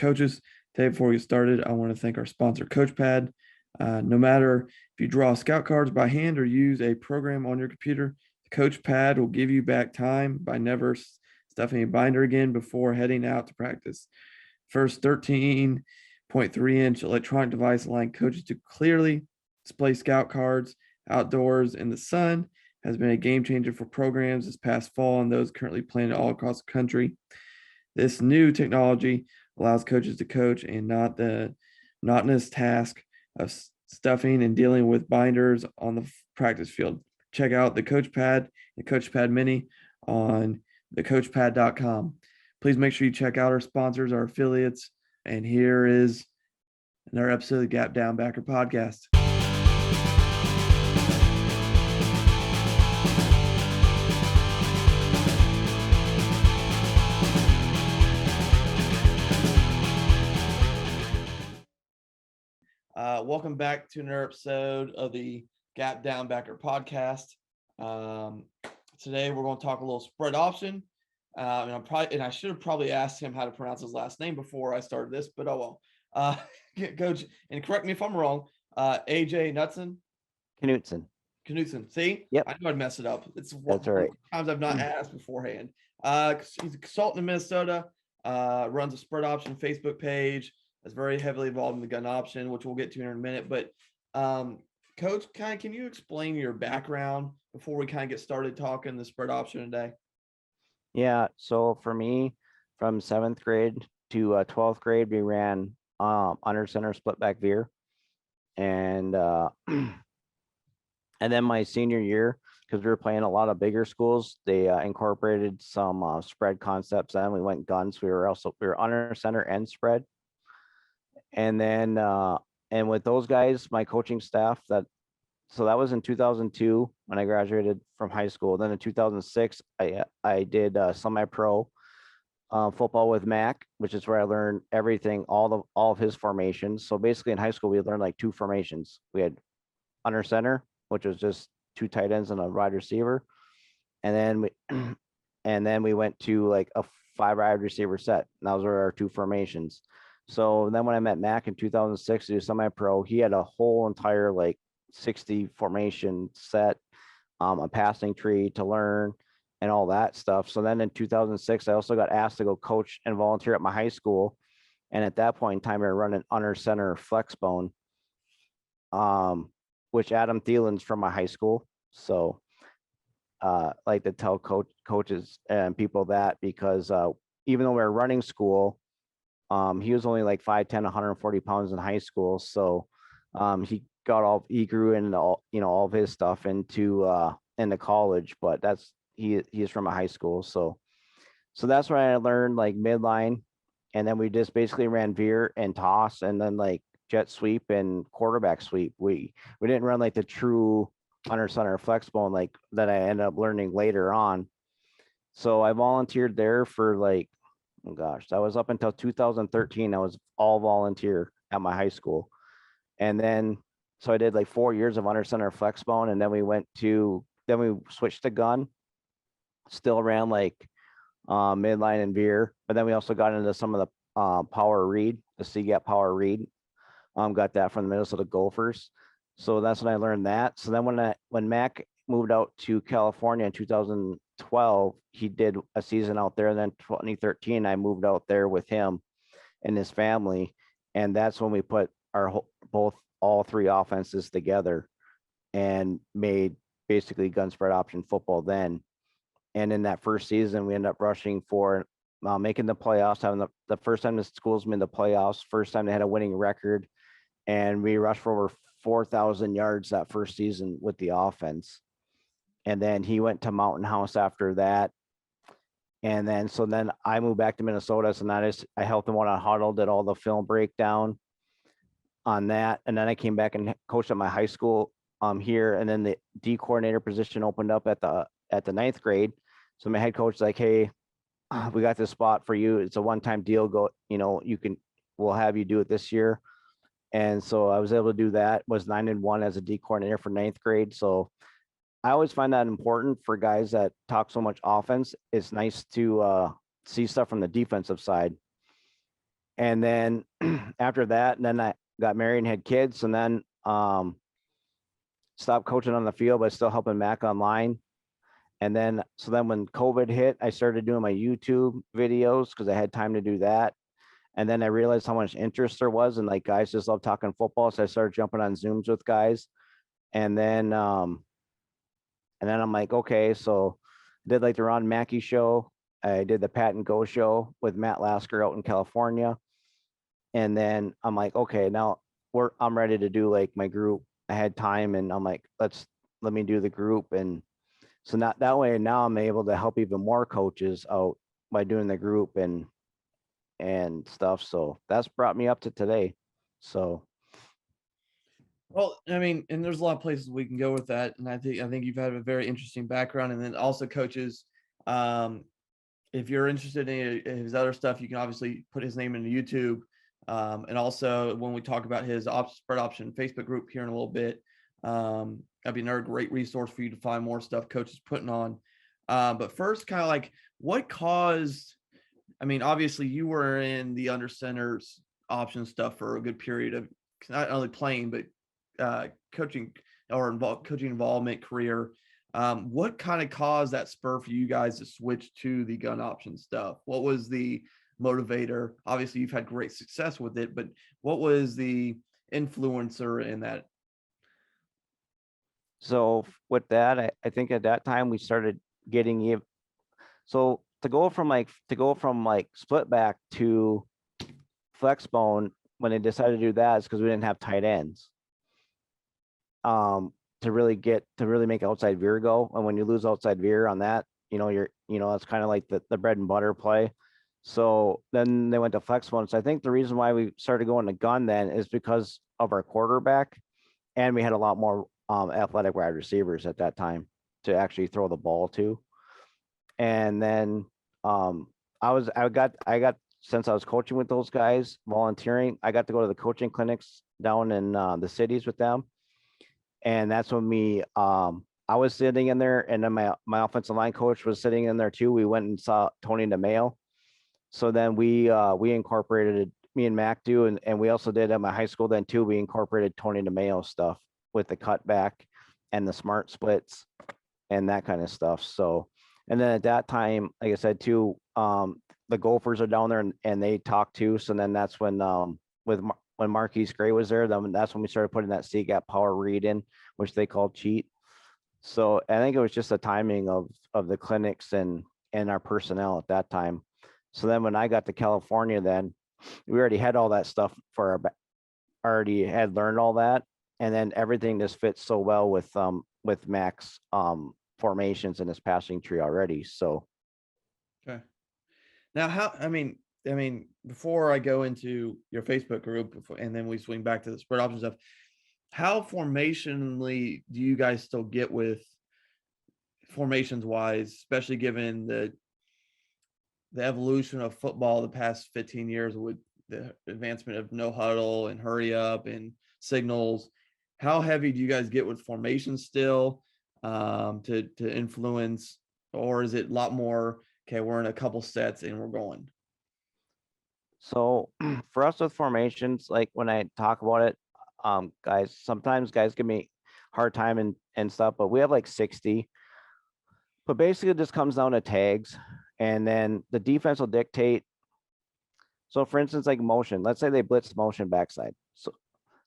Coaches, today before we get started, I want to thank our sponsor, CoachPad. No matter if you draw scout cards by hand or use a program on your computer, the CoachPad will give you back time by never stuffing a binder again before heading out to practice. First 13.3-inch electronic device allowing coaches to clearly display scout cards outdoors in the sun has been a game changer for programs this past fall and those currently planned all across the country. This new technology allows coaches to coach and not the monotonous task of stuffing and dealing with binders on the practice field. Check out the CoachPad and CoachPad Mini on thecoachpad.com. Please make sure you check out our sponsors, our affiliates. And here is another episode of the Gap Down Backer podcast. Welcome back to another episode of the Gap Down Backer podcast. Today we're going to talk a little spread option. And I should have probably asked him how to pronounce his last name before I started this, but oh well. Coach, and correct me if I'm wrong. AJ Knutson. Knutson. See? Yep. I knew I'd mess it up. It's That's all right. Times I've not asked beforehand. He's a consultant in Minnesota. Runs a spread option Facebook page. Is very heavily involved in the gun option, which we'll get to in a minute. But Coach, can you explain your background before we kind of get started talking the spread option today? Yeah. So for me, from 7th grade to 12th grade, we ran under center split back veer, and then my senior year, because we were playing a lot of bigger schools, they incorporated some spread concepts. And we went guns. We were under center and spread. And then, and with those guys, my coaching staff, that was in 2002 when I graduated from high school. Then in 2006, I did semi-pro football with Mac, which is where I learned everything, all of his formations. So basically in high school, we learned like 2 formations. We had under center, which was just 2 tight ends and a wide receiver. And then we went to like a 5 wide receiver set. And those were our 2 formations. So then when I met Mac in 2006 to do semi-pro, he had a whole entire like 60 formation set, a passing tree to learn and all that stuff. So then in 2006, I also got asked to go coach and volunteer at my high school. And at that point in time, we were running under center flex bone, which Adam Thielen's from my high school. So like to tell coaches and people that, because even though we were running school, he was only like 5'10", 140 pounds in high school. So he grew into all of his stuff into college, but he's from a high school. So that's where I learned like midline. And then we just basically ran veer and toss, and then like jet sweep and quarterback sweep. We didn't run like the true under center flex bone like that I ended up learning later on. So I volunteered there for like, oh gosh, that was up until 2013. I was all volunteer at my high school. And then, so I did like 4 years of under center flex bone. And then we switched to gun, still ran like midline and veer. But then we also got into some of the power read, the C-gap power read. Got that from the Minnesota Gophers. So that's when I learned that. So then when Mac moved out to California in 2012, he did a season out there. And then 2013, I moved out there with him and his family. And that's when we put all 3 offenses together and made basically gun spread option football then. And in that first season, we ended up rushing for making the playoffs, having the first time the school's made the playoffs, first time they had a winning record. And we rushed for over 4,000 yards that first season with the offense. And then he went to Mountain House after that. And then, I moved back to Minnesota. So now I helped him out on Huddle, did all the film breakdown on that. And then I came back and coached at my high school here. And then the D coordinator position opened up at the 9th grade. So my head coach was like, hey, we got this spot for you. It's a one-time deal. We'll have you do it this year. And so I was able to do that, was 9-1 as a D coordinator for 9th grade. So I always find that important for guys that talk so much offense. It's nice to see stuff from the defensive side. And then after that, and then I got married and had kids, and then stopped coaching on the field, but still helping Mac online. And then, so then when COVID hit, I started doing my YouTube videos because I had time to do that. And then I realized how much interest there was, and like guys just love talking football. So I started jumping on Zooms with guys. And then I'm like, okay, so I did like the Ron Mackey show. I did the Pat and Go show with Matt Lasker out in California. And then I'm like, okay, now I'm ready to do like my group. I had time, and I'm like, let me do the group. And so not that way, now I'm able to help even more coaches out by doing the group and stuff. So that's brought me up to today. So Well, I mean, and there's a lot of places we can go with that, and I think you've had a very interesting background, and then also coaches. Um, if you're interested in his other stuff, you can obviously put his name into YouTube. And also when we talk about his spread option Facebook group here in a little bit, that'd be another great resource for you to find more stuff Coach is putting on. But first, kind of like what caused, I mean, obviously you were in the under centers option stuff for a good period of not only playing, but coaching or coaching involvement career. What kind of caused that spur for you guys to switch to the gun option stuff? What was the motivator? Obviously, you've had great success with it, but what was the influencer in that? so with that, I think at that time we started getting you. So to go from like split back to flex bone, when they decided to do that, is because we didn't have tight ends. To really make outside veer go. And when you lose outside veer on that, it's kind of like the bread and butter play. So then they went to flex one. So I think the reason why we started going to gun then is because of our quarterback, and we had a lot more athletic wide receivers at that time to actually throw the ball to. And then I got since I was coaching with those guys, volunteering, I got to go to the coaching clinics down in the cities with them. And that's when I was sitting in there, and then my offensive line coach was sitting in there too. We went and saw Tony DeMayo. So then we incorporated it, me and Mac do, and we also did at my high school then too. We incorporated Tony DeMayo stuff with the cutback and the smart splits and that kind of stuff. So, and then at that time, like I said too, the Gophers are down there and they talk too. So then that's when when Marquise Gray was there, then that's when we started putting that C gap power read in, which they called cheat. So I think it was just the timing of the clinics and our personnel at that time. So then when I got to California, then we already had all that stuff already had learned all that. And then everything just fits so well with Mac's formations and his passing tree already. So Okay. Now, I mean, before I go into your Facebook group and then we swing back to the spread option stuff, how formationally do you guys still get with formations wise, especially given the evolution of football the past 15 years with the advancement of no huddle and hurry up and signals? How heavy do you guys get with formations still to influence, or is it a lot more, okay, we're in a couple sets and we're going? So for us with formations, like when I talk about it, sometimes guys give me hard time and stuff, but we have like 60. But basically it just comes down to tags, and then the defense will dictate. So for instance, like motion, let's say they blitz motion backside.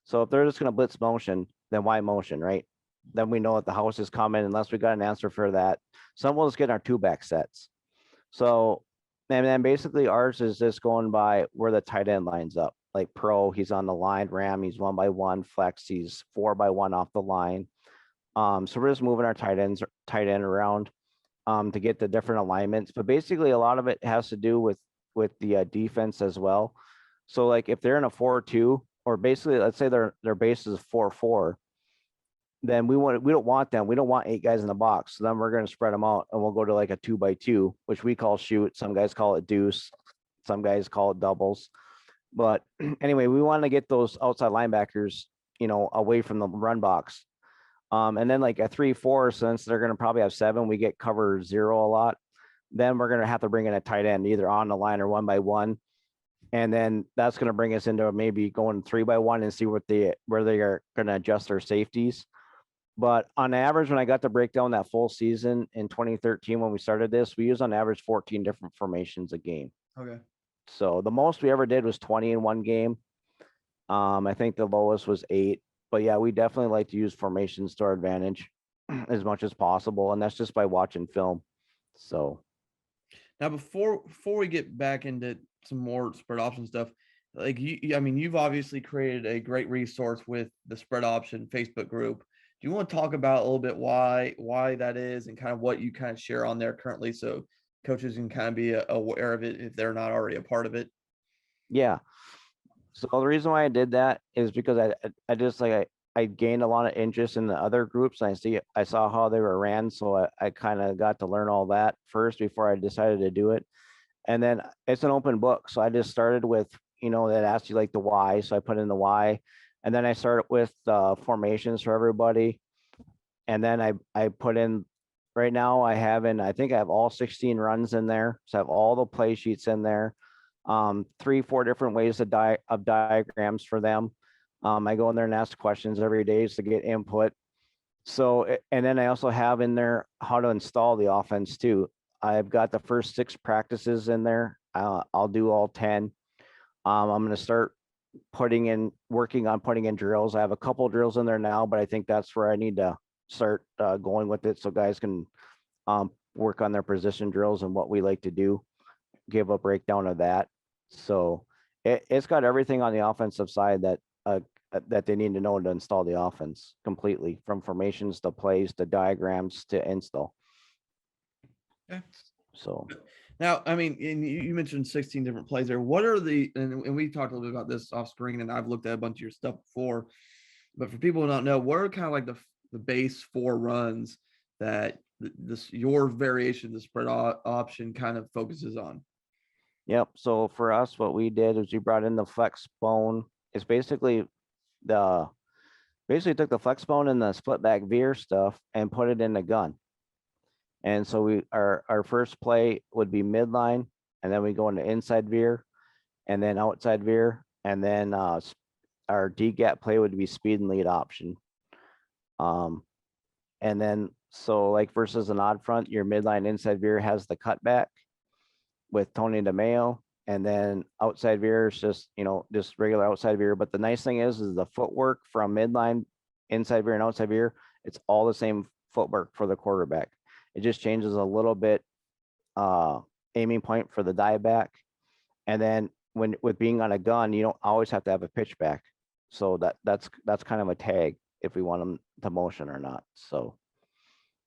So if they're just going to blitz motion, then why motion, right? Then we know that the house is coming unless we got an answer for that. Some will just get our two back sets. So, and then basically ours is just going by where the tight end lines up. Like pro, he's on the line. Ram, he's 1x1. Flex, he's 4x1 off the line. So we're just moving our tight end around to get the different alignments. But basically, a lot of it has to do with the defense as well. So like if they're in a 4-2, or basically let's say their base is 4-4, then we don't want them. We don't want 8 guys in the box. So then we're going to spread them out, and we'll go to like a 2x2, which we call shoot. Some guys call it deuce. Some guys call it doubles. But anyway, we want to get those outside linebackers, away from the run box. And then like a 3-4, since they're going to probably have 7, we get cover 0 a lot. Then we're going to have to bring in a tight end either on the line or 1x1. And then that's going to bring us into maybe going 3-by-1 and see where they are going to adjust their safeties. But on average, when I got to break down that full season in 2013, when we started this, we used on average 14 different formations a game. Okay. So the most we ever did was 20 in one game. I think the lowest was 8. But yeah, we definitely like to use formations to our advantage as much as possible. And that's just by watching film. So Now, before we get back into some more spread option stuff, like I mean, you've obviously created a great resource with the spread option Facebook group. Do you want to talk about a little bit why that is and kind of what you kind of share on there currently, so coaches can kind of be aware of it if they're not already a part of it? yeah. So the reason why I did that is because I just like I gained a lot of interest in the other groups. And I saw how they were ran, so I kind of got to learn all that first before I decided to do it. And then it's an open book, so I just started with that asked you like the why. So I put in the why, and then I started with formations for everybody, and then I put in. Right now I think I have all 16 runs in there, so I have all the play sheets in there. 3-4 different ways of diagrams for them. I go in there and ask questions every day to get input. So, and then I also have in there how to install the offense too. I've got the first 6 practices in there. I'll do all 10. I'm going to start working on putting in drills. I have a couple drills in there now, but I think that's where I need to start going with it so guys can work on their position drills and what we like to do, give a breakdown of that. So it's got everything on the offensive side that they need to know to install the offense completely, from formations to plays to diagrams to install. Okay. So now, I mean, and you mentioned 16 different plays there. What are and we talked a little bit about this off screen, and I've looked at a bunch of your stuff before, but for people who don't know, what are kind of like the base 4 runs that your variation, the spread option kind of focuses on? Yep. So for us, what we did is we brought in the flex bone. It's basically took the flex bone and the split back veer stuff and put it in the gun. And so our first play would be midline, and then we go into inside veer, and then outside veer, and then our D gap play would be speed and lead option. And then so like versus an odd front, your midline inside veer has the cutback with Tony DeMeo, and then outside veer is just regular outside veer. But the nice thing is the footwork from midline, inside veer, and outside veer, it's all the same footwork for the quarterback. It just changes a little bit aiming point for the dive back. And then with being on a gun, you don't always have to have a pitch back. So that's kind of a tag if we want them to motion or not. So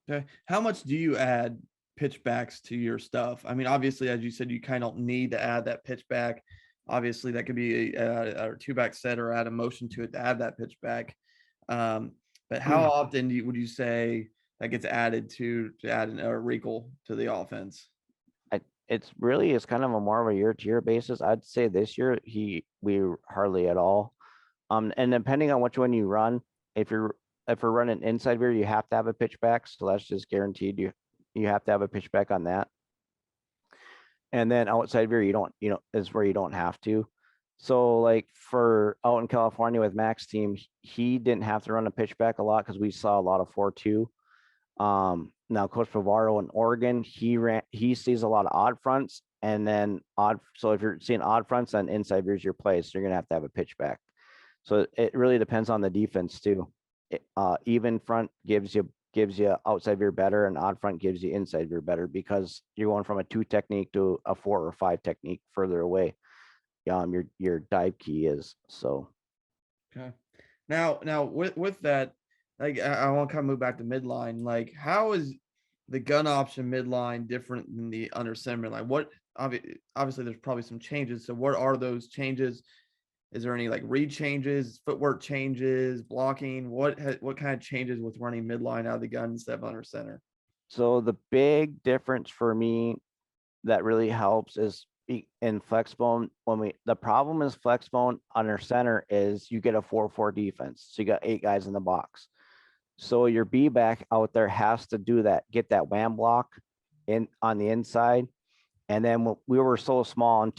okay, how much do you add pitch backs to your stuff? I mean, obviously, as you said, you kind of don't need to add that pitch back. Obviously, that could be a 2-back set or add a motion to it to add that pitch back. But how often would you say that gets added to add a wrinkle to the offense? It's kind of a more of a year-to-year basis. I'd say this year we hardly at all. And depending on which one you run, if we're running inside veer, you have to have a pitch back. So that's just guaranteed. You have to have a pitch back on that. And then outside veer, is where you don't have to. So like for out in California with Mac's team, he didn't have to run a pitch back a lot because we saw a lot of 4-2. Now Coach Pavaro in Oregon, he sees a lot of odd fronts, and then so if you're seeing odd fronts, then inside veers your play, so you're gonna have to have a pitch back. So it really depends on the defense too. Even front gives you outside veer better, and odd front gives you inside veer better because you're going from a 2 technique to a 4 or 5 technique further away. Your dive key is so. Okay. Now with that, like I want to kind of move back to midline. Like, how is the gun option midline different than the under center midline? What obviously there's probably some changes. So what are those changes? Is there any like read changes, footwork changes, blocking? What kind of changes with running midline out of the gun instead of under center? So the big difference for me that really helps is in flexbone. The problem is flexbone under center is you get a 4-4 defense. So you got 8 guys in the box. So your B back out there has to do that, get that wham block in on the inside. And then we were so small and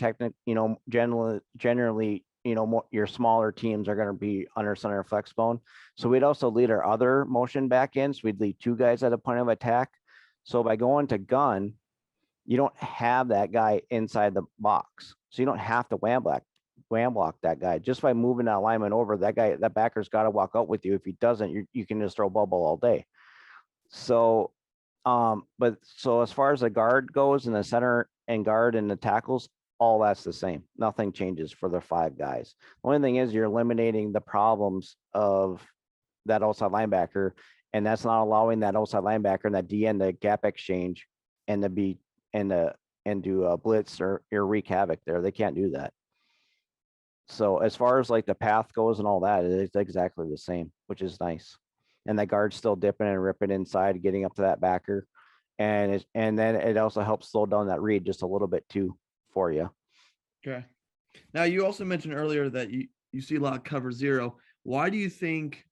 generally, your smaller teams are going to be under center flex bone. So we'd also lead our other motion back in. So we'd lead 2 guys at a point of attack. So by going to gun, you don't have that guy inside the box. So you don't have to wham block that guy. Just by moving that alignment over, that backer's got to walk out with you. If he doesn't, you can just throw bubble all day. So, but so as far as the guard goes and the center and guard and the tackles, all that's the same. Nothing changes for the 5 guys. The only thing is you're eliminating the problems of that outside linebacker, and that's not allowing that outside linebacker and that DN the gap exchange and to be and do a blitz or wreak havoc there. They can't do that. So as far as like the path goes and all that, it's exactly the same, which is nice. And the guard's still dipping and ripping inside, getting up to that backer. And then it also helps slow down that read just a little bit too for you. Okay. Now you also mentioned earlier that you see a lot of cover zero. Why do you think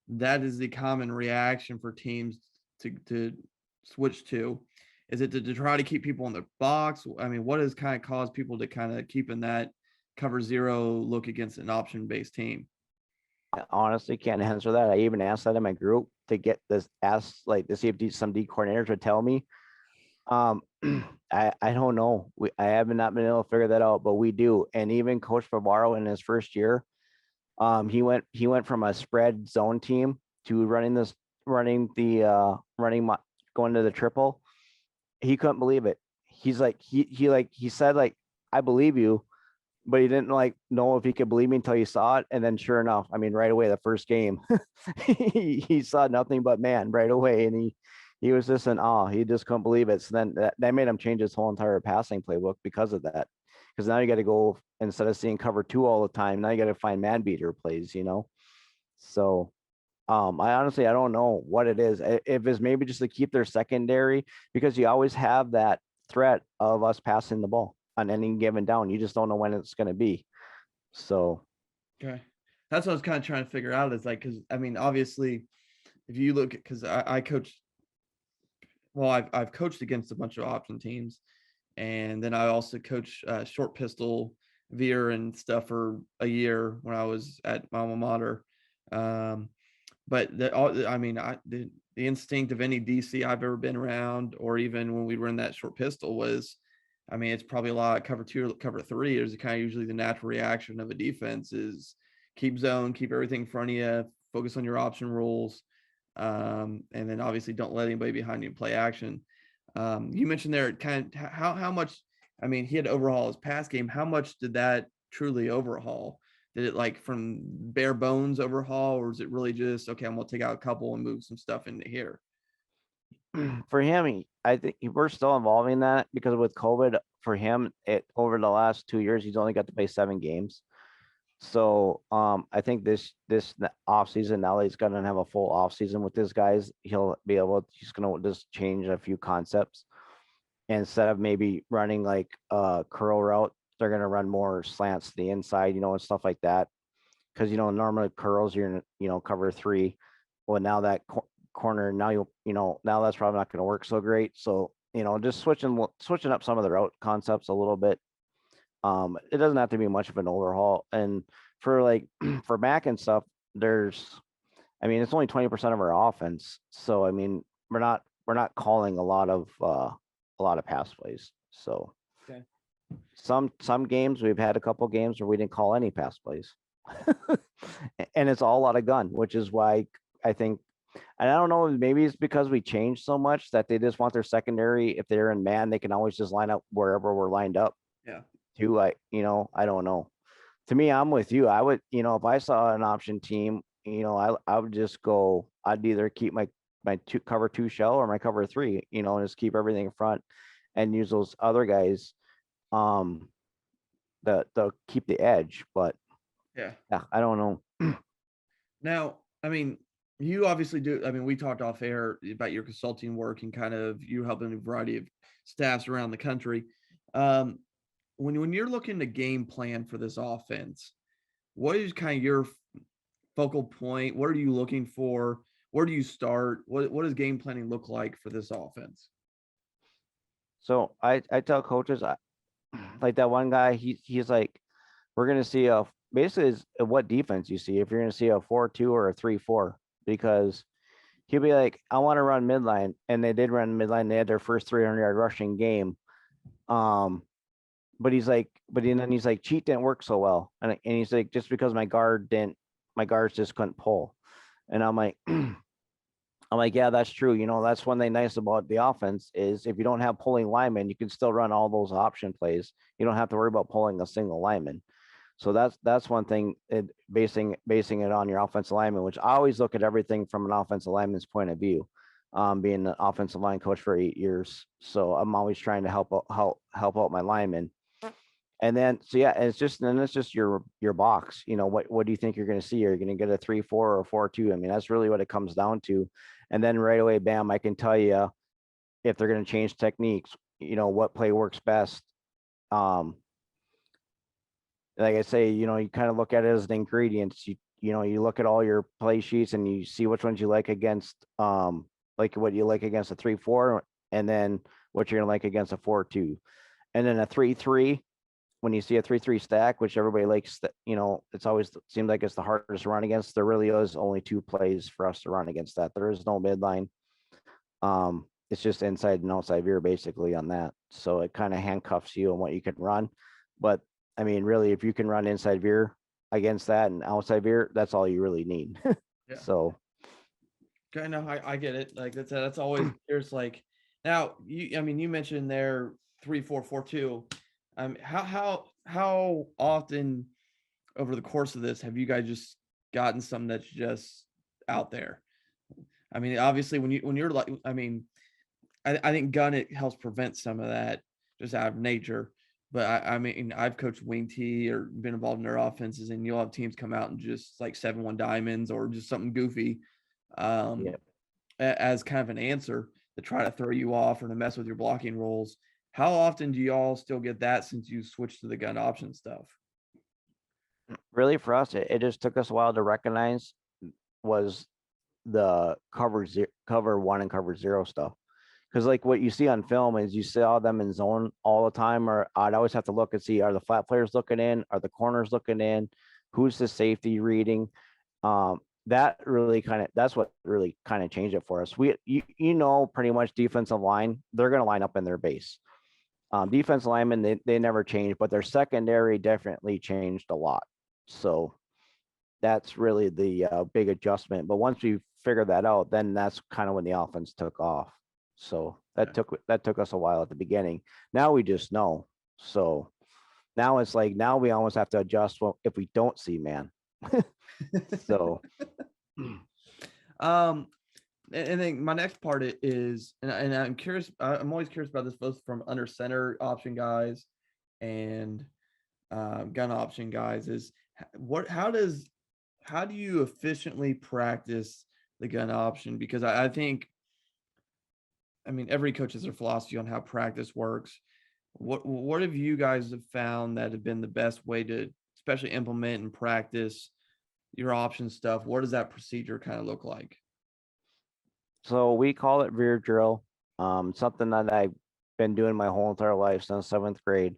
that is the common reaction for teams to switch to? Is it to try to keep people in the box? I mean, what has kind of caused people to kind of keep in that cover zero look against an option-based team? I honestly can't answer that. I even asked that in my group to get this asked, like to see if some D coordinators would tell me. I don't know. I have not been able to figure that out, but we do. And even Coach Bavaro in his first year, he went from a spread zone team to going to the triple. He couldn't believe it. He's like, he said, like, I believe you, but he didn't know if he could believe me until he saw it. And then sure enough, I mean, right away, the first game, he saw nothing but man right away. And he was just in awe. He just couldn't believe it. So then that made him change his whole entire passing playbook because of that. Because now you got to go, instead of seeing cover 2 all the time, now you got to find man beater plays, So I don't know what it is. If it's maybe just to keep their secondary, because you always have that threat of us passing the ball on any given down. You just don't know when it's going to be. So. Okay. That's what I was kind of trying to figure out, is like, because I mean, obviously, if you look at, because I coach, well, I've coached against a bunch of option teams, and then I also coach short pistol veer and stuff for a year when I was at my alma mater. But the instinct of any DC I've ever been around, or even when we were in that short pistol, was, I mean, it's probably a lot of cover 2 or cover 3. Is kind of usually the natural reaction of a defense is keep zone, keep everything in front of you, focus on your option rules. And then obviously don't let anybody behind you play action. You mentioned there kind of how much, I mean, he had to overhaul his pass game. How much did that truly overhaul? Did it like from bare bones overhaul, or is it really just, okay, I'm going to take out a couple and move some stuff into here? For him, I think we're still involving that, because with COVID for him, over the last 2 years, he's only got to play 7 games. So I think this off season, now that he's going to have a full off season with his guys, he's going to just change a few concepts. Instead of maybe running like a curl route, they're going to run more slants to the inside, and stuff like that. Because, normally curls, you're in, cover 3. Well, now that corner, now now that's probably not going to work so great. So, just switching up some of the route concepts a little bit. It doesn't have to be much of an overhaul. And for for back and stuff, it's only 20% of our offense. So, I mean, we're not calling a lot of pass plays. So Okay. some games, we've had a couple games where we didn't call any pass plays. And it's all out of gun, which is why I think, and I don't know, maybe it's because we changed so much that they just want their secondary, if they're in man, they can always just line up wherever we're lined up. Yeah. Too, I don't know. To me, I'm with you. I would, if I saw an option team, I would just go, I'd either keep my cover 2 shell or my cover 3, and just keep everything in front and use those other guys that they'll keep the edge. But Yeah. I don't know. Now, I mean, you obviously do. I mean, we talked off air about your consulting work and kind of you helping a variety of staffs around the country. When you're looking to game plan for this offense, what is kind of your focal point? What are you looking for? Where do you start? What does game planning look like for this offense? So I tell coaches, like that one guy, he's like, we're going to see basically what defense you see, if you're going to see a 4-2 or a 3-4, because he'll be like, I want to run midline. And they did run midline. They had their first 300-yard rushing game. But he's like, then he's like, cheat didn't work so well. And he's like, just because my guards just couldn't pull. And I'm like, yeah, that's true. That's one thing nice about the offense is if you don't have pulling linemen, you can still run all those option plays. You don't have to worry about pulling a single lineman. So that's one thing, basing it on your offensive lineman, which I always look at everything from an offensive lineman's point of view, being an offensive line coach for 8 years. So I'm always trying to help out my linemen. And then, so yeah, it's just your box. What do you think you're going to see? Are you going to get a 3-4 or a 4-2? I mean, that's really what it comes down to. And then right away, bam, I can tell you if they're going to change techniques, what play works best. Like I say, you kind of look at it as the ingredients. You look at all your play sheets and you see which ones you like against, like what you like against a 3-4, and then what you're going to like against a 4-2. And then a 3-3, when you see a 3-3 stack, which everybody likes, it's always seems like it's the hardest to run against. There really is only 2 plays for us to run against that. There is no midline. It's just inside and outside veer basically on that. So it kind of handcuffs you on what you can run. But I mean, really, if you can run inside veer against that and outside veer, that's all you really need. Yeah. So Okay, no, I get it. Like that's always there's like now you mentioned there 3-4-4-2. How often over the course of this have you guys just gotten something that's just out there? I mean, obviously when you're like, I think gun it helps prevent some of that just out of nature. But I mean, I've coached wing T or been involved in their offenses, and you'll have teams come out and just like 7-1 diamonds or just something goofy, yeah. as kind of an answer to try to throw you off or to mess with your blocking rules. How often do y'all still get that since you switched to the gun option stuff? Really, for us, it just took us a while to recognize was the cover 1 and cover 0 stuff. Because like what you see on film is you see all them in zone all the time, or I'd always have to look and see, are the flat players looking in? Are the corners looking in? Who's the safety reading? That's what really kind of changed it for us. Pretty much defensive line, they're going to line up in their base. Defensive linemen, they never changed, but their secondary definitely changed a lot. So that's really the big adjustment. But once we figured that out, then that's kind of when the offense took off. So that took us a while at the beginning. Now we just know. So now it's like, now we almost have to adjust if we don't see man. So And then my next part is, and I'm curious, I'm always curious about this, both from under center option guys and gun option guys, is how do you efficiently practice the gun option? Because I think, every coach has their philosophy on how practice works. What have you guys have found that have been the best way to especially implement and practice your option stuff? What does that procedure kind of look like? So we call it rear drill. Something that I've been doing my whole entire life since 7th grade.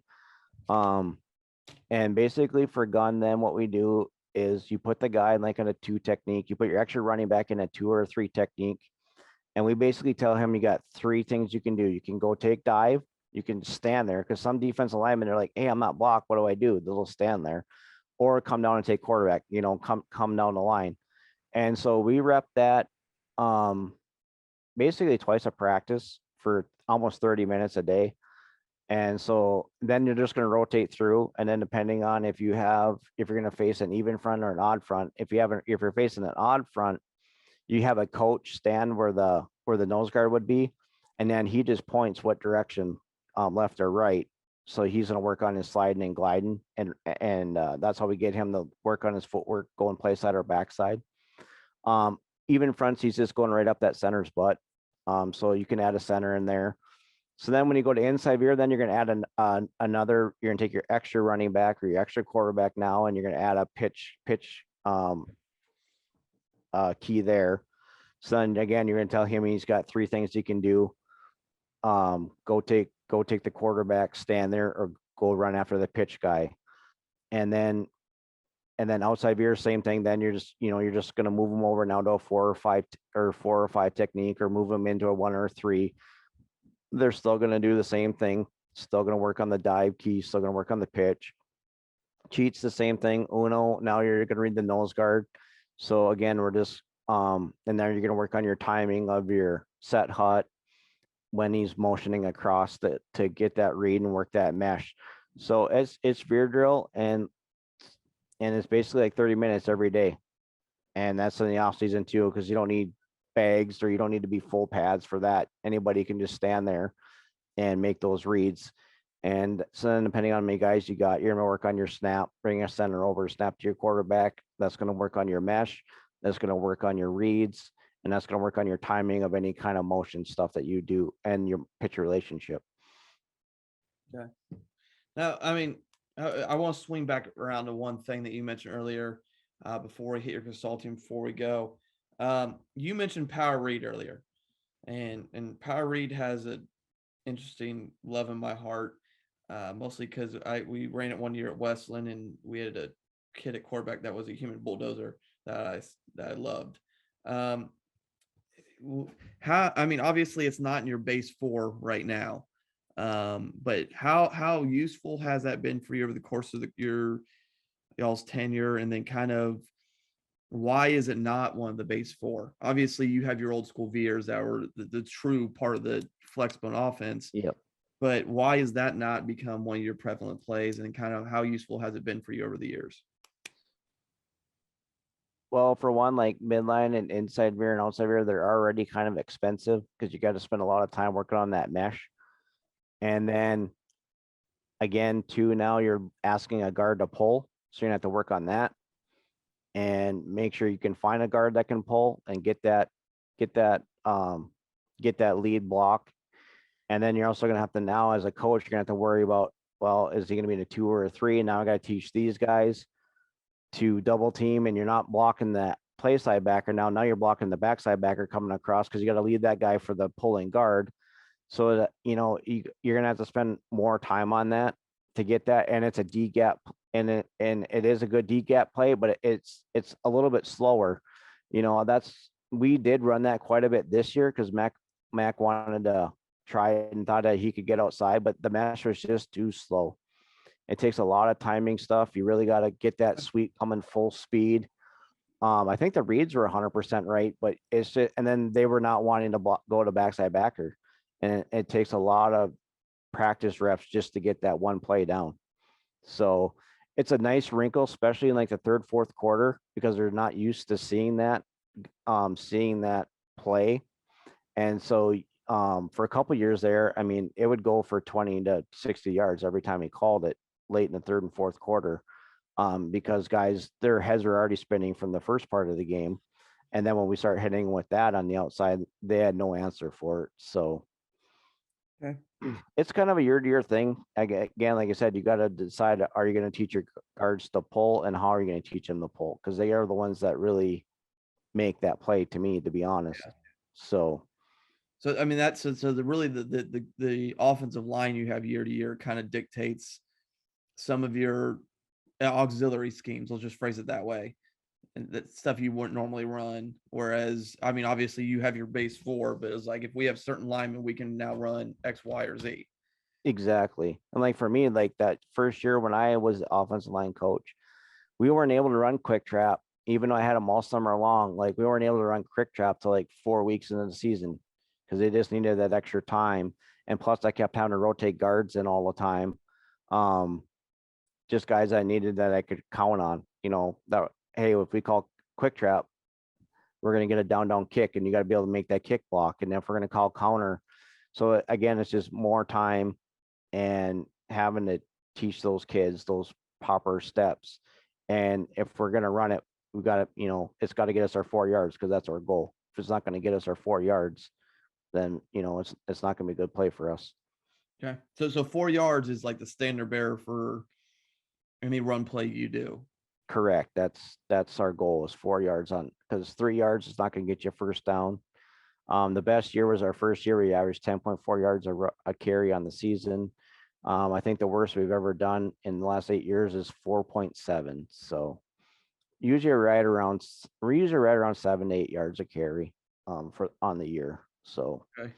And basically for gun, then what we do is you put the guy in like in a 2 technique, you put your extra running back in a 2 or a 3 technique. And we basically tell him you got 3 things you can do. You can go take dive, you can stand there, because some defensive linemen are like, hey, I'm not blocked. What do I do? They'll stand there, or come down and take quarterback, come down the line. And so we rep that basically twice a practice for almost 30 minutes a day. And so then you're just going to rotate through. And then depending on if you're going to face an even front or an odd front, if you're facing an odd front, you have a coach stand where the nose guard would be. And then he just points what direction, left or right. So he's going to work on his sliding and gliding. And that's how we get him to work on his footwork, going play side or backside. Even fronts, he's just going right up that center's butt. So you can add a center in there. So then when you go to inside veer, then you're going to add you're going to take your extra running back or your extra quarterback now, and you're going to add a pitch key there. So then again, you're going to tell him he's got 3 things he can do. Go go take the quarterback, stand there, or go run after the pitch guy. And then outside veer, same thing. Then you're just going to move them over now to a 4 or 5 technique, or move them into a 1 or 3. They're still going to do the same thing. Still going to work on the dive key. Still going to work on the pitch. Cheats the same thing. Uno, now you're going to read the nose guard. So again, we're just and then you're going to work on your timing of your set hut when he's motioning across to get that read and work that mesh. So it's veer drill, and it's basically like 30 minutes every day. And that's in the off season too, because you don't need bags, or you don't need to be full pads for that. Anybody can just stand there and make those reads. And so then depending on how many guys you got, you're going to work on your snap, bring a center over, snap to your quarterback. That's going to work on your mesh. That's going to work on your reads. And that's going to work on your timing of any kind of motion stuff that you do and your pitch relationship. Okay. Now, I mean, I want to swing back around to one thing that you mentioned earlier before we hit your consulting, before we go. You mentioned power read earlier, and power read has an interesting love in my heart, mostly because we ran it one year at Westland, and we had a kid at quarterback that was a human bulldozer that I loved. I mean, obviously it's not in your base 4 right now. But how useful has that been for you over the course of your y'all's tenure? And then kind of why is it not one of the base 4? Obviously you have your old school veers that were the true part of the flexible offense. Yep. But why has that not become one of your prevalent plays, and kind of how useful has it been for you over the years? Well, for one, like midline and inside veer and outside veer, they're already kind of expensive because you got to spend a lot of time working on that mesh. And then again, too, now you're asking a guard to pull. So you're gonna have to work on that and make sure you can find a guard that can pull and get that lead block. And then you're also gonna have to, now as a coach, you're gonna have to worry about, well, is he gonna be in a 2 or a 3? And now I gotta teach these guys to double team, and you're not blocking that play side backer. Now you're blocking the backside backer coming across, because you got to lead that guy for the pulling guard. So that, you're going to have to spend more time on that to get that. And it's a D gap, and it is a good D gap play, but it's a little bit slower. We did run that quite a bit this year because Mac wanted to try it and thought that he could get outside, but the mesh was just too slow. It takes a lot of timing stuff. You really got to get that sweep coming full speed. I think the reads were 100% right, but it's just, and then they were not wanting to go to backside backer. And it takes a lot of practice reps just to get that one play down. So it's a nice wrinkle, especially in like the third, fourth quarter, because they're not used to seeing that play. And so for a couple years there, I mean, it would go for 20 to 60 yards every time he called it late in the third and fourth quarter, because guys, their heads are already spinning from the first part of the game. And then when we start hitting with that on the outside, they had no answer for it. So Okay. it's kind of a year-to-year thing. Again, like I said, you got to decide, are you going to teach your guards to pull, and how are you going to teach them to pull? Because they are the ones that really make that play, to me, to be honest. Yeah. So I mean, that's so the offensive line you have year to year kind of dictates some of your auxiliary schemes. Let's just phrase it that way. And that stuff you wouldn't normally run. Whereas, I mean, obviously you have your base 4, but it's like, if we have certain linemen, we can now run X, Y, or Z. Exactly. And like for me, like that first year when I was offensive line coach, we weren't able to run quick trap, even though I had them all summer long. Like we weren't able to run quick trap till like 4 weeks into the season, because they just needed that extra time. And plus I kept having to rotate guards in all the time. Just guys I needed that I could count on, that, hey, if we call quick trap, we're going to get a down kick, and you got to be able to make that kick block. And if we're going to call counter. So again, it's just more time and having to teach those kids those proper steps. And if we're going to run it, we got to, it's got to get us our 4 yards, because that's our goal. If it's not going to get us our 4 yards, then, it's not going to be a good play for us. Okay. So 4 yards is like the standard bearer for any run play you do. Correct. That's our goal, is 4 yards on, because 3 yards is not going to get you first down. The best year was our first year. We averaged 10.4 yards a carry on the season. I think the worst we've ever done in the last 8 years is 4.7. So usually we're usually right around 7 to 8 yards a carry for on the year. So Okay.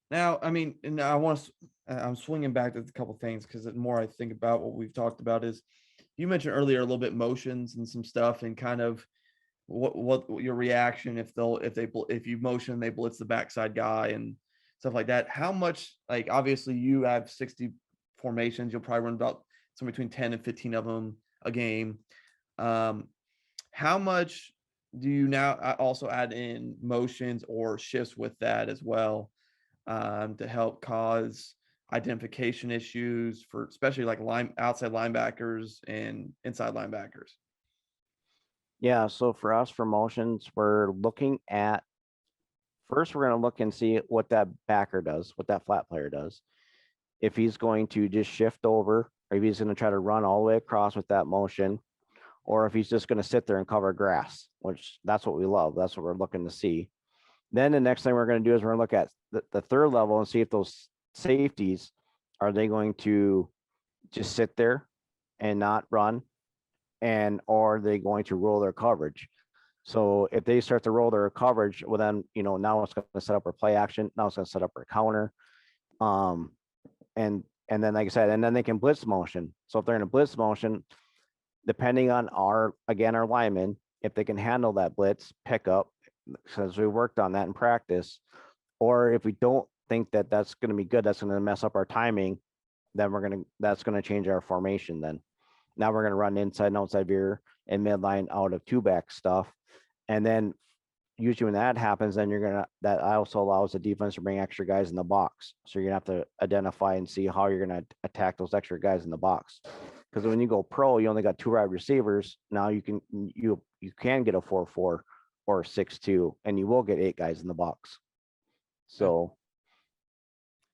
Now, I mean, and I'm swinging back to a couple things because the more I think about what we've talked about is you mentioned earlier a little bit motions and some stuff and kind of what your reaction if you motion they blitz the backside guy and stuff like that. How much, like, obviously you have 60 formations, you'll probably run about somewhere between 10 and 15 of them a game. How much do you now also add in motions or shifts with that as well, to help cause identification issues for especially like outside linebackers and inside linebackers? yeah, so for us for motions, we're looking at first we're going to look and see what that backer does, what that flat player does. If he's going to just shift over, or if he's going to try to run all the way across with that motion, or if he's just going to sit there and cover grass, which that's what we love. That's what we're looking to see. Then the next thing we're going to do is we're going to look at the third level and see if those safeties, are they going to just sit there and not run, and or are they going to roll their coverage? So if they start to roll their coverage, well then, now it's going to set up our play action. Now it's going to set up our counter. Um, and then, like I said, and then they can blitz motion. So if they're in a blitz motion, depending on our linemen, if they can handle that blitz pickup, because we worked on that in practice, or if we don't think that that's going to be good, that's going to mess up our timing, then that's going to change our formation. Then now we're going to run inside and outside veer and midline out of two back stuff. And then usually when that happens, then that also allows the defense to bring extra guys in the box. So you're gonna have to identify and see how you're gonna attack those extra guys in the box. Because when you go pro, you only got 2 wide receivers. Now you can get a 4-4 or a 6-2, and you will get 8 guys in the box. So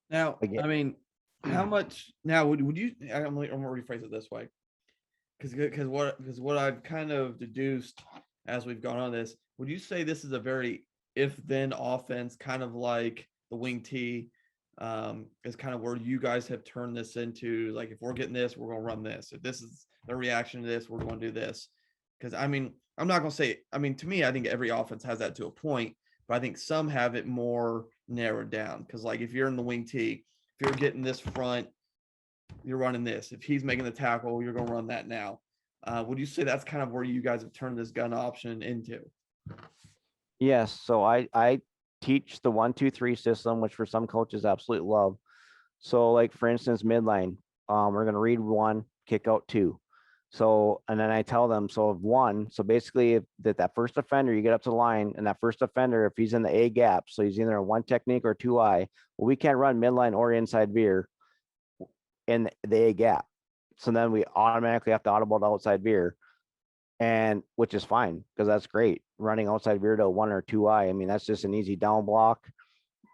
Now, again, I mean, how much now would you? I'm gonna rephrase it this way, because what I've kind of deduced as we've gone on this, would you say this is a very if then offense, kind of like the wing T, is kind of where you guys have turned this into, like, if we're getting this, we're going to run this. If this is the reaction to this, we're going to do this. Because I mean, I'm not going to say, I mean, to me, I think every offense has that to a point, but I think some have it more narrowed down. Because, like, if you're in the wing T, if you're getting this front, you're running this. If he's making the tackle, you're going to run that now. Would you say that's kind of where you guys have turned this gun option into? yes. So I teach the 1-2-3 system, which for some coaches absolutely love. So like for instance, midline, we're going to read 1, kick out 2. So, and then I tell them, so of 1, so basically if that first offender, you get up to the line, and that first offender, if he's in the A gap, so he's either in 1 technique or 2-eye, well, we can't run midline or inside veer in the A gap. So then we automatically have to audible to outside veer, and which is fine because that's great. Running outside veer to 1 or 2-eye, I mean, that's just an easy down block.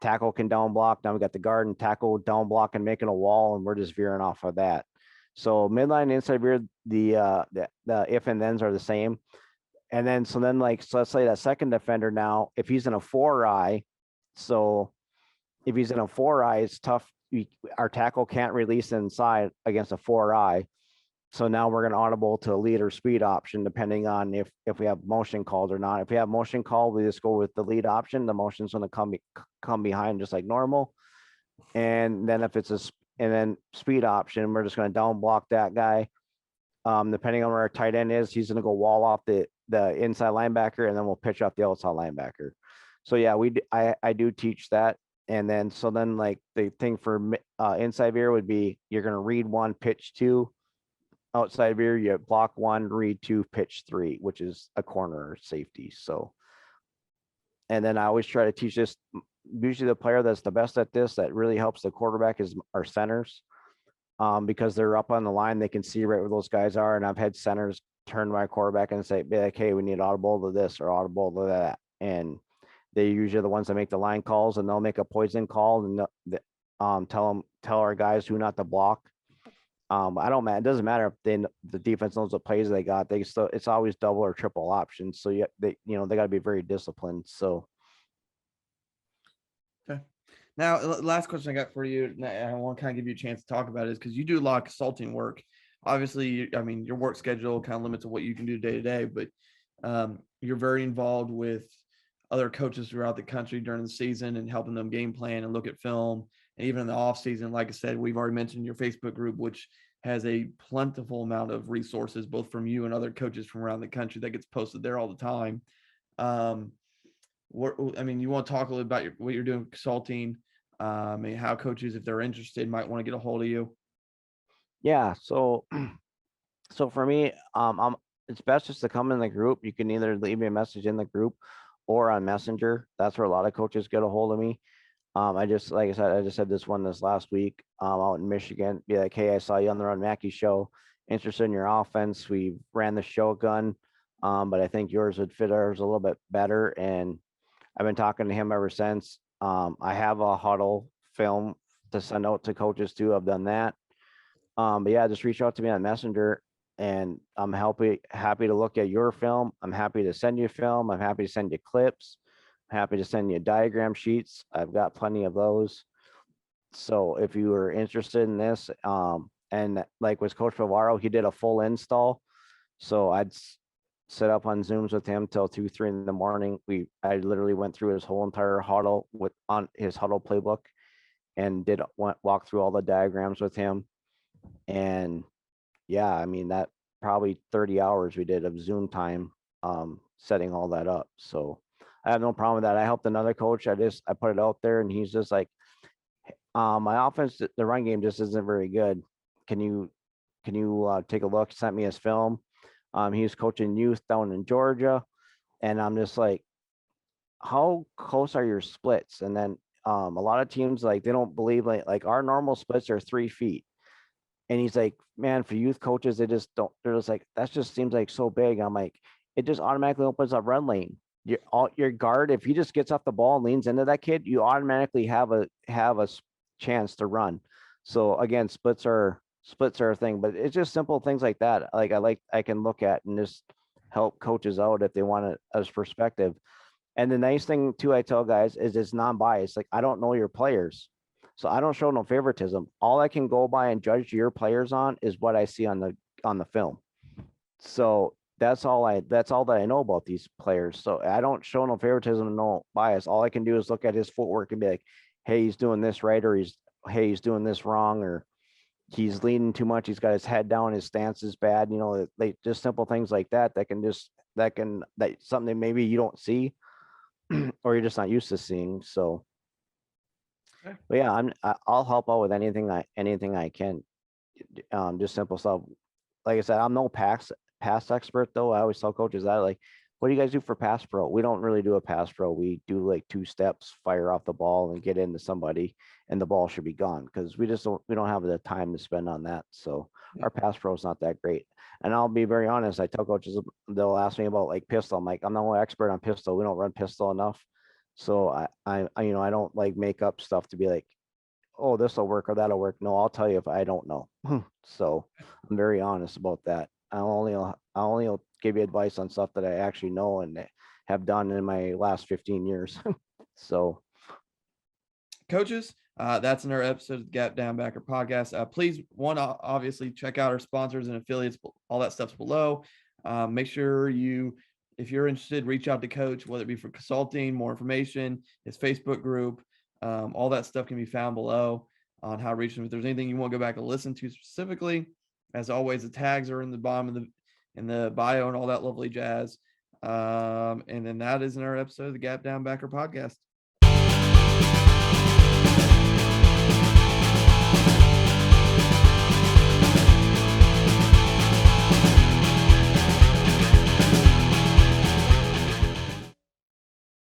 Tackle can down block. Now we got the guard and tackle down block and making a wall, and we're just veering off of that. So midline and inside veer, the if and thens are the same. And then so let's say that second defender now, if he's in a 4-eye, so if he's in a 4-eye, it's tough. Our tackle can't release inside against a 4-eye. So now we're going to audible to a lead or speed option, depending on if we have motion called or not. If we have motion called, we just go with the lead option. The motion's going to come behind just like normal. And then if it's and then speed option, we're just going to down block that guy. Depending on where our tight end is, he's going to go wall off the inside linebacker, and then we'll pitch off the outside linebacker. So yeah, I do teach that. And then like the thing for inside veer would be you're going to read 1, pitch 2. Outside veer, you block 1, read 2, pitch 3, which is a corner safety. So, and then I always try to teach this. Usually the player that's the best at this, that really helps the quarterback, is our centers, because they're up on the line. They can see right where those guys are. And I've had centers turn to my quarterback and say, be like, hey, we need audible to this or audible to that. And they usually are the ones that make the line calls, and they'll make a poison call and tell our guys who not to block. I don't matter. It doesn't matter if the defense knows what plays they got. It's always double or triple options. So they got to be very disciplined. So Now, last question I got for you, and I want to kind of give you a chance to talk about it, is because you do a lot of consulting work. Obviously, I mean, your work schedule kind of limits what you can do day to day, but you're very involved with other coaches throughout the country during the season and helping them game plan and look at film. And even in the off season, like I said, we've already mentioned your Facebook group, which has a plentiful amount of resources, both from you and other coaches from around the country that gets posted there all the time. Um, I mean, you want to talk a little about what you're doing consulting, and how coaches, if they're interested, might want to get a hold of you. Yeah. So so for me, it's best just to come in the group. You can either leave me a message in the group or on Messenger. That's where a lot of coaches get a hold of me. I just, like I said, I just had this one this last week, out in Michigan. Be like, hey, I saw you on the Ron Mackey show. Interested in your offense. We ran the shotgun, but I think yours would fit ours a little bit better. And I've been talking to him ever since. I have a huddle film to send out to coaches too. I've done that. But yeah, just reach out to me on Messenger, and I'm happy to look at your film. I'm happy to send you film. I'm happy to send you clips. I'm happy to send you diagram sheets. I've got plenty of those. So if you are interested in this, and like with Coach Pavaro, he did a full install. So I'd set up on Zooms with him till 2, 3 in the morning. I literally went through his whole entire huddle on his huddle playbook and walk through all the diagrams with him. And yeah, I mean, that probably 30 hours we did of Zoom time, setting all that up. So I have no problem with that. I helped another coach. I put it out there, and he's just like, my offense, the run game just isn't very good. Can you take a look? Sent me his film. He was coaching youth down in Georgia, and I'm just like, how close are your splits? And then a lot of teams, like, they don't believe, like our normal splits are 3 feet. And he's like, man, for youth coaches, they just don't, they're just like, that just seems like so big. I'm like, it just automatically opens up run lane. Your guard, if he just gets off the ball and leans into that kid, you automatically have a chance to run. So again, splits are a thing, but it's just simple things like that. I can look at and just help coaches out if they want it as perspective. And the nice thing too, I tell guys, is it's non-biased. Like, I don't know your players, so I don't show no favoritism. All I can go by and judge your players on is what I see on the film. So that's all that I know about these players. So I don't show no favoritism, no bias. All I can do is look at his footwork and be like, hey, he's doing this right, or he's doing this wrong, or he's leaning too much. He's got his head down. His stance is bad. You know, they just simple things like that that's something that maybe you don't see or you're just not used to seeing. So, Okay. but yeah, I'll help out with anything I can. Just simple stuff. Like I said, I'm no pass expert though. I always tell coaches that, like, what do you guys do for pass pro? We don't really do a pass pro. We do like 2 steps, fire off the ball and get into somebody, and the ball should be gone, because we don't have the time to spend on that. So our pass pro is not that great. And I'll be very honest, I tell coaches, they'll ask me about like pistol. I'm like, I'm not an expert on pistol. We don't run pistol enough. So I I don't like make up stuff to be like, oh, this will work or that'll work. No, I'll tell you if I don't know. So I'm very honest about that. I'll only give you advice on stuff that I actually know and have done in my last 15 years. So Coaches, that's another episode of the Gap Down Backer podcast. Please, obviously check out our sponsors and affiliates. All that stuff's below. Make sure if you're interested, reach out to Coach, whether it be for consulting, more information, his Facebook group. All that stuff can be found below on how to reach him. If there's anything you want to go back and listen to specifically, as always, the tags are in the bottom of the bio and all that lovely jazz. And then that is another episode of the Gap Down Backer podcast.